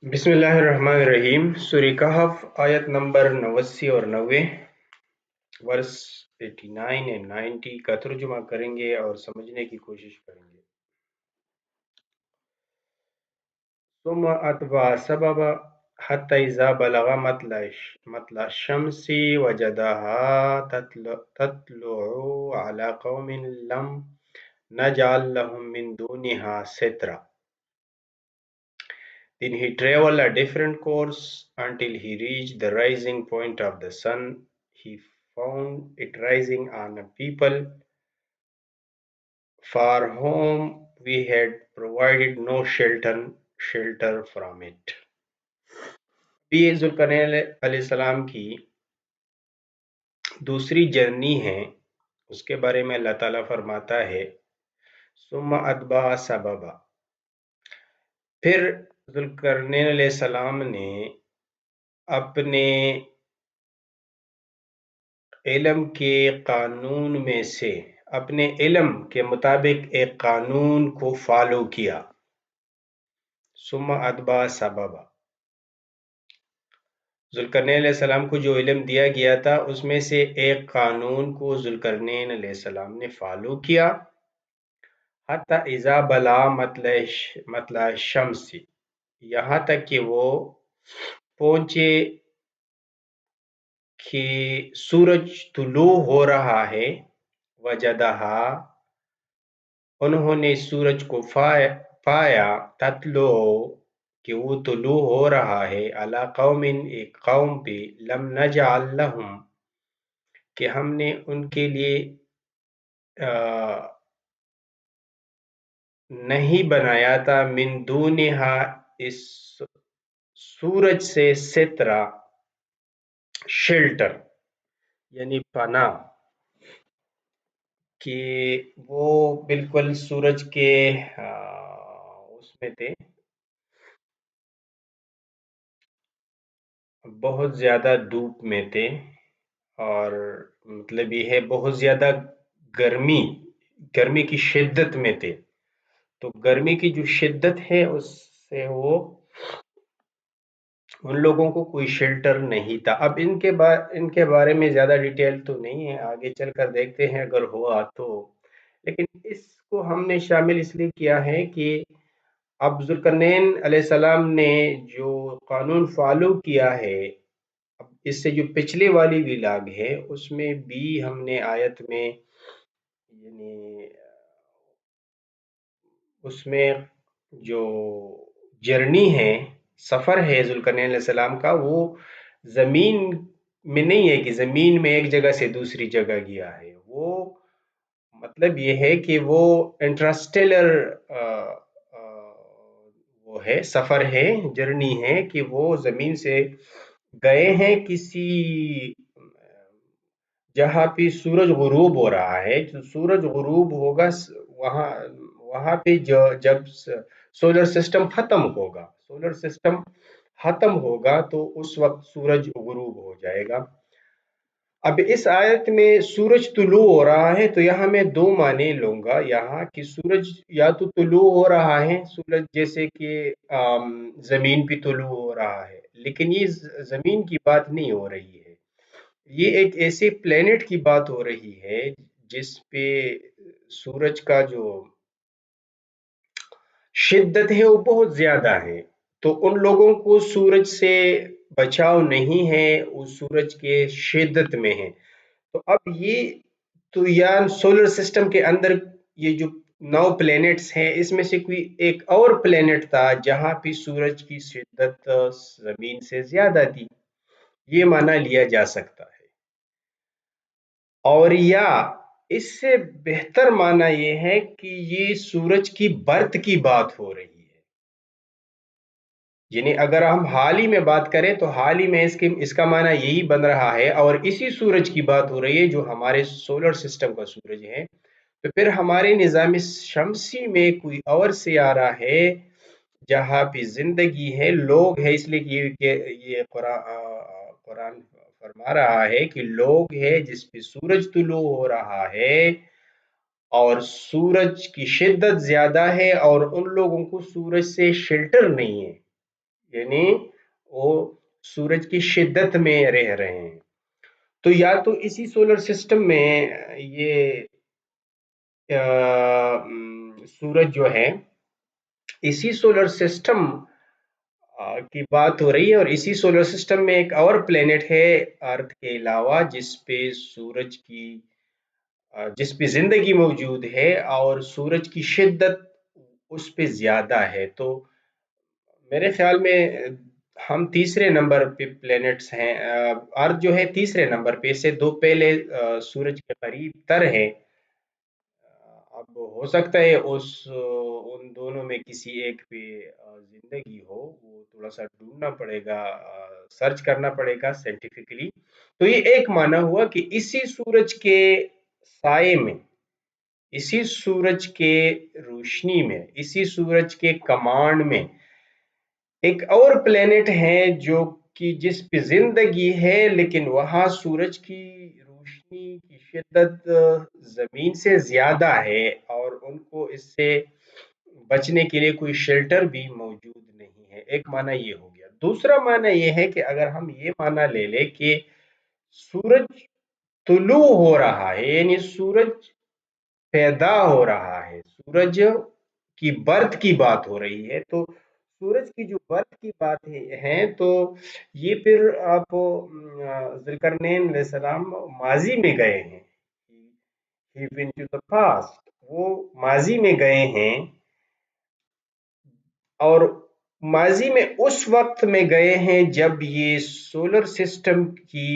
بسم اللہ الرحمن الرحیم۔ سورہ کہف آیت نمبر 89 اور 90، ورس 89 اور 90 کا ترجمہ کریں گے اور سمجھنے کی کوشش کریں گے۔ ثم اتبع سببا حتى اذا بلغ مطلع الشمس وجدها تطلع على قوم لم نجعل لهم من دونها سترا. Then he traveled a different course until he reached the rising point of the sun. He found it rising on a people for whom we had provided no shelter from it. یہ ذوالقرنین علیہ السلام کی دوسری journey ہے، اس کے بارے میں اللہ تعالیٰ فرماتا ہے ثم اتبع سببا، پھر ذوالقرنین علیہ السلام نے اپنے علم کے قانون میں سے اپنے علم کے مطابق ایک قانون کو فالو کیا۔ ثم اتبع سببا، ذوالقرنین علیہ السلام کو جو علم دیا گیا تھا اس میں سے ایک قانون کو ذوالقرنین علیہ السلام نے فالو کیا۔ حتی اذا بلغ مطلع الشمس، یہاں تک کہ وہ پہنچے کہ سورج طلوع ہو رہا ہے۔ وجدہا، انہوں نے سورج کو پایا، تطلع، کہ وہ طلوع ہو رہا ہے، علی قوم، ایک قوم پہ، لم نجعل لہم، کہ ہم نے ان کے لیے نہیں بنایا تھا، من دونہا، اس سورج سے، سترا، شیلٹر یعنی پناہ، کہ وہ بالکل سورج کے اس میں تھے، بہت زیادہ دھوپ میں تھے، اور مطلب یہ ہے بہت زیادہ گرمی کی شدت میں تھے، تو گرمی کی جو شدت ہے اس سے وہ ان لوگوں کو کوئی شیلٹر نہیں تھا۔ اب ان کے بارے میں زیادہ ڈیٹیل تو نہیں ہے، آگے چل کر دیکھتے ہیں اگر ہوا تو، لیکن اس کو ہم نے شامل اس لیے کیا ہے کہ اب ذوالقرنین علیہ السلام نے جو قانون فالو کیا ہے، اب اس سے جو پچھلے والی ولاگ ہے اس میں بھی ہم نے آیت میں یعنی اس میں جو جرنی ہے، سفر ہے ذوالقرنین علیہ السلام کا، وہ زمین میں نہیں ہے کہ زمین میں ایک جگہ سے دوسری جگہ گیا ہے، وہ مطلب یہ ہے کہ وہ انٹرسٹیلر وہ ہے، سفر ہے، جرنی ہے، کہ وہ زمین سے گئے ہیں کسی جہاں پہ سورج غروب ہو رہا ہے، جو سورج غروب ہوگا وہاں پہ جب سولر سسٹم ختم ہوگا تو اس وقت سورج غروب ہو جائے گا۔ اب اس آیت میں سورج طلوع ہو رہا ہے، تو یہاں میں دو معنی لوں گا یہاں، کہ سورج یا تو طلوع ہو رہا ہے، سورج جیسے کہ زمین پہ طلوع ہو رہا ہے، لیکن یہ زمین کی بات نہیں ہو رہی ہے، یہ ایک ایسے پلینٹ کی بات ہو رہی ہے جس پہ سورج کا جو شدت ہے وہ بہت زیادہ ہے، تو ان لوگوں کو سورج سے بچاؤ نہیں ہے، وہ سورج کے شدت میں ہے۔ تو اب یہ تو یا سولر سسٹم کے اندر یہ جو 9 پلینٹس ہیں، اس میں سے کوئی ایک اور پلینٹ تھا جہاں پہ سورج کی شدت زمین سے زیادہ تھی، یہ معنی لیا جا سکتا ہے۔ اور یا اس سے بہتر معنی یہ ہے کہ یہ سورج کی برت کی بات ہو رہی ہے، یعنی اگر ہم حال ہی میں بات کریں تو حال ہی میں اس کا معنی یہی بن رہا ہے، اور اسی سورج کی بات ہو رہی ہے جو ہمارے سولر سسٹم کا سورج ہے، تو پھر ہمارے نظام شمسی میں کوئی اور سیارہ ہے جہاں پہ زندگی ہے، لوگ ہے، اس لیے کہ یہ قرآن فرما رہا ہے کہ لوگ ہے جس پہ سورج طلوع ہو رہا ہے اور سورج کی شدت زیادہ ہے، اور ان لوگوں کو سورج سے شیلٹر نہیں ہے، یعنی وہ سورج کی شدت میں رہ رہے ہیں. تو یا تو اسی سولر سسٹم میں یہ سورج جو ہے، اسی سولر سسٹم کی بات ہو رہی ہے، اور اسی سولر سسٹم میں ایک اور پلینٹ ہے ارتھ کے علاوہ، جس پہ زندگی موجود ہے اور سورج کی شدت اس پہ زیادہ ہے. تو میرے خیال میں ہم تیسرے نمبر پہ پلینٹس ہیں. ارتھ جو ہے تیسرے نمبر پہ، سے دو پہلے سورج کے قریب تر ہے. اب ہو سکتا ہے ان دونوں میں کسی ایک پہ زندگی ہو، وہ تھوڑا سا ڈھونڈنا پڑے گا، سرچ کرنا پڑے گا سائنٹیفکلی. تو یہ ایک معنی ہوا کہ اسی سورج کے سائے میں، اسی سورج کے روشنی میں، اسی سورج کے کمانڈ میں ایک اور پلینٹ ہے جو کہ جس پہ زندگی ہے، لیکن وہاں سورج کی روشنی کی شدت زمین سے زیادہ ہے، اور ان کو اس سے بچنے کے لیے کوئی شیلٹر بھی موجود نہیں ہے. ایک معنی یہ ہو گیا. دوسرا معنی یہ ہے کہ اگر ہم یہ معنی لے لیں کہ سورج طلوع ہو رہا ہے، یعنی سورج پیدا ہو رہا ہے، سورج کی برت کی بات ہو رہی ہے، تو سورج کی جو برت کی بات ہے تو یہ پھر آپ ذوالقرنین علیہ السلام ماضی میں گئے ہیں. He went to the past. وہ ماضی میں گئے ہیں، اور ماضی میں اس وقت میں گئے ہیں جب یہ سولر سسٹم کی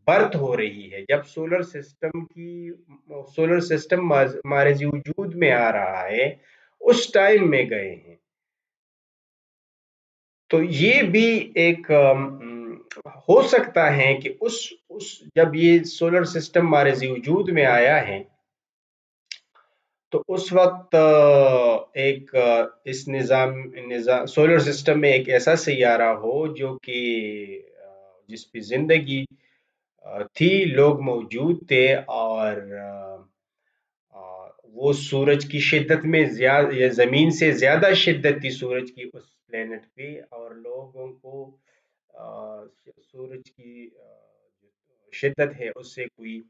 برت ہو رہی ہے، جب سولر سسٹم مارز وجود میں آ رہا ہے، اس ٹائم میں گئے ہیں. تو یہ بھی ایک ہو سکتا ہے کہ جب یہ سولر سسٹم مارز وجود میں آیا ہے تو اس وقت ایک اس نظام سولر سسٹم میں ایک ایسا سیارہ ہو جو کہ جس پہ زندگی تھی، لوگ موجود تھے، اور وہ سورج کی شدت میں زیادہ یا زمین سے زیادہ شدت تھی سورج کی اس پلینٹ پہ، اور لوگوں کو سورج کی جو شدت ہے اس سے کوئی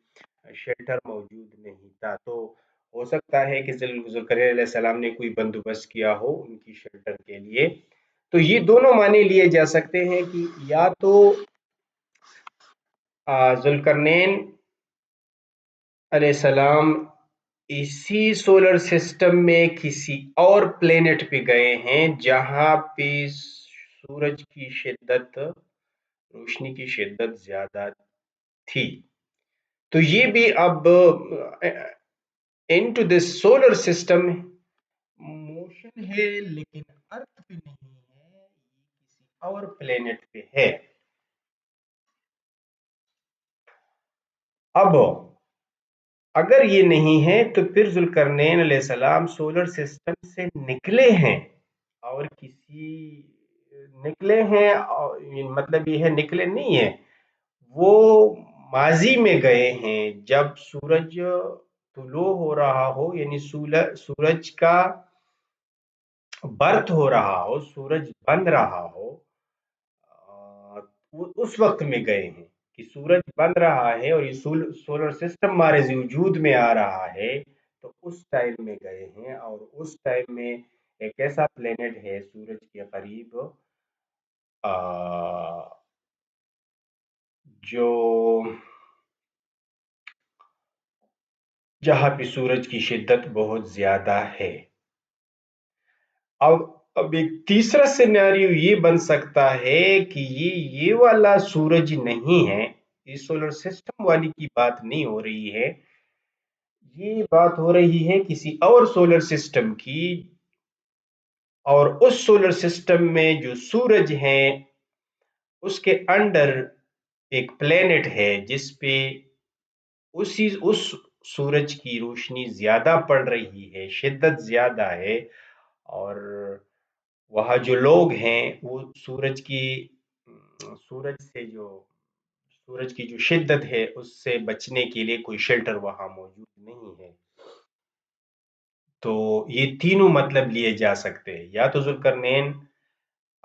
شیلٹر موجود نہیں تھا. تو ہو سکتا ہے کہ ذوالقرنین علیہ السلام نے کوئی بندوبست کیا ہو ان کی شیلٹر کے لیے. تو یہ دونوں معنی لیے جا سکتے ہیں کہ یا تو ذوالقرنین علیہ السلام اسی سولر سسٹم میں کسی اور پلینٹ پہ گئے ہیں جہاں پہ سورج کی شدت، روشنی کی شدت زیادہ تھی. تو یہ بھی اب into this solar system motion ہے، لیکن ارتھ پہ نہیں ہے، یہ کسی اور پلینٹ پہ ہے. اب اگر یہ نہیں ہے تو پھر ذوالقرنین علیہ السلام سولر سسٹم سے نکلے ہیں، اور نکلے ہیں، مطلب یہ ہے نکلے نہیں ہیں، وہ ماضی میں گئے ہیں جب سورج طلوع ہو رہا ہو، یعنی سورج کا برت ہو رہا ہو، سورج بن رہا ہو، اس وقت میں گئے ہیں کہ سورج بن رہا ہے اور یہ سولر سسٹم ہمارے وجود میں آ رہا ہے. تو اس ٹائم میں گئے ہیں، اور اس ٹائم میں ایک ایسا پلینٹ ہے سورج کے قریب جو جہاں پہ سورج کی شدت بہت زیادہ ہے. اب ایک تیسرا سینیریو یہ بن سکتا ہے کہ یہ والا سورج نہیں ہے، یہ سولر سسٹم والی کی بات نہیں ہو رہی ہے، یہ بات ہو رہی ہے کسی اور سولر سسٹم کی. اور اس سولر سسٹم میں جو سورج ہے اس کے انڈر ایک پلینٹ ہے جس پہ اس سورج کی روشنی زیادہ پڑ رہی ہے، شدت زیادہ ہے، اور وہاں جو لوگ ہیں وہ سورج کی جو شدت ہے اس سے بچنے کے لیے کوئی شیلٹر وہاں موجود نہیں ہے. تو یہ تینوں مطلب لیے جا سکتے ہیں، یا تو ذوالقرنین